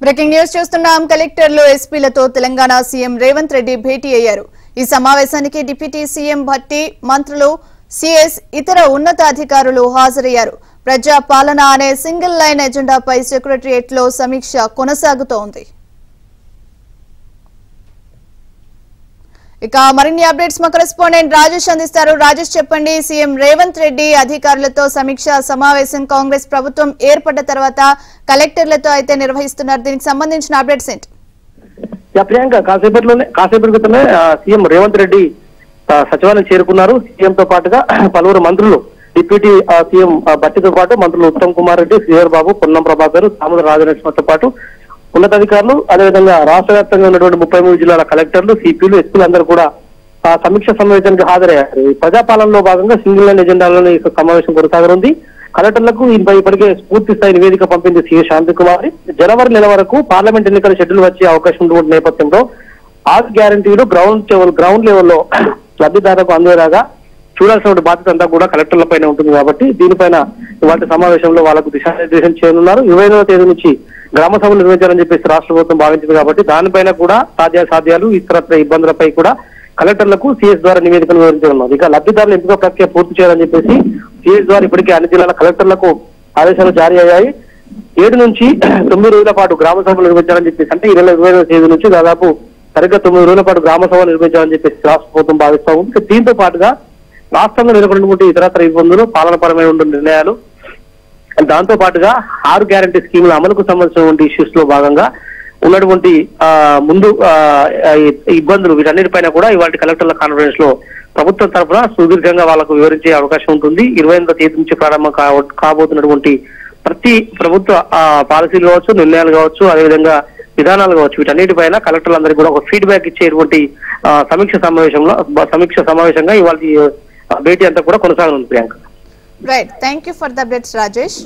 Breaking news చూస్తున్నాం. కలెక్టర్లు ఎస్పీలతో Telangana CM Revanth Reddy భేటీ అయ్యారు. ఈ సమావేశానికి డిప్యూటీ సీఎం భట్టి, మంత్రులు, సీఎస్, ఇతర ఉన్నతాధికారులు హాజరయ్యారు. ప్రజా పాలన అనే సింగిల్ లైన్ ఎజెండాపై సెక్రటరియట్ లో సమీక్ష కొనసాగుతోంది. ఇక మరిన్ని అప్డేట్స్ మా కరెస్పాండెంట్ రాజేష్ అందిస్తారు. రాజేష్, చెప్పండి. సీఎం రేవంత్ రెడ్డి అధికారులతో సమీక్ష సమావేశం కాంగ్రెస్ ప్రభుత్వం ఏర్పడ్డ తర్వాత కలెక్టర్లతో అయితే నిర్వహిస్తున్నారు. దీనికి సంబంధించిన అప్డేట్స్ ఏంటి? ప్రియాంక, కాసేపటి క్రితమే సీఎం రేవంత్ రెడ్డి సచివాలయం చేరుకున్నారు. సీఎం తో పాటుగా పలువురు మంత్రులు, డిప్యూటీ సీఎం భట్టితో పాటు మంత్రులు ఉత్తమ్ కుమార్ రెడ్డి, శ్రీధర్ బాబు, పొన్నం ప్రభాకర్, సాముల రాజలక్ష్మణ్తో పాటు ఉన్నతాధికారులు, అదేవిధంగా రాష్ట్ర వ్యాప్తంగా ఉన్నటువంటి 33 జిల్లాల కలెక్టర్లు, సిపిలు, ఎస్పీలు అందరూ కూడా సమీక్ష సమావేశానికి హాజరయ్యారు. ప్రజాపాలనలో భాగంగా సింగిల్ లైన్ ఎజెండాలను ఈ సమావేశం కొనసాగనుంది. కలెక్టర్లకు ఇప్పటికే పూర్తి స్థాయి నివేదిక పంపింది సీఎస్ శాంతికుమారి. జనవరి నెల వరకు పార్లమెంట్ ఎన్నికల షెడ్యూల్ వచ్చే అవకాశం ఉన్నటువంటి నేపథ్యంలో 6 గ్యారంటీలు గ్రౌండ్ లెవెల్లో లబ్ధిదారులకు అందేలాగా చూడాల్సిన బాధ్యత అంతా కూడా కలెక్టర్ల పైన ఉంటుంది. కాబట్టి దీనిపైన ఇవాళ సమావేశంలో వాళ్ళకు దిశానిర్దేశం చేయనున్నారు. 29వ తేదీ నుంచి గ్రామ సభలు నిర్వహించాలని చెప్పేసి రాష్ట్ర ప్రభుత్వం భావించింది. కాబట్టి దానిపైన కూడా సాధ్యాలు ఇతరత్ర ఇబ్బందులపై కూడా కలెక్టర్లకు సీఎస్ ద్వారా నివేదికను వివరించనున్నారు. ఇక లబ్ధిదారుల ఎంపిక ప్రక్రియ పూర్తి చేయాలని చెప్పేసి సీఎస్ ద్వారా ఇప్పటికే అన్ని జిల్లాల కలెక్టర్లకు ఆదేశాలు జారీ అయ్యాయి. 7 నుంచి 9 రోజుల పాటు గ్రామ సభలు నిర్వహించాలని చెప్పేసి, అంటే ఈ నెల 25వ తేదీ నుంచి దాదాపు సరిగ్గా 9 రోజుల పాటు గ్రామ సభలు నిర్వహించాలని చెప్పేసి రాష్ట్ర ప్రభుత్వం భావిస్తా ఉంది. దీంతో పాటుగా రాష్ట్రంలో నెలకొన్నటువంటి ఇతరత్ర ఇబ్బందులు, పాలనపరమైన నిర్ణయాలు, దాంతో పాటుగా 6 గ్యారంటీ స్కీముల అమలుకు సంబంధించినటువంటి ఇష్యూస్ లో భాగంగా ఉన్నటువంటి ముందు ఇబ్బందులు, వీటన్నిటిపైన కూడా ఇవాళ కలెక్టర్ల కాన్ఫరెన్స్ లో ప్రభుత్వం తరఫున సుదీర్ఘంగా వాళ్ళకు వివరించే అవకాశం ఉంటుంది. 28వ తేదీ నుంచి ప్రారంభం కాబోతున్నటువంటి ప్రతి ప్రభుత్వ పాలసీలు కావచ్చు, నిర్ణయాలు కావచ్చు, అదేవిధంగా విధానాలు కావచ్చు, వీటన్నిటిపైన కలెక్టర్లందరికీ కూడా ఒక ఫీడ్బ్యాక్ ఇచ్చేటువంటి సమీక్ష సమావేశంగా ఇవాళ భేటీ అంతా కూడా కొనసాగనుంది. Priyanka, right, thank you for the updates Rajesh.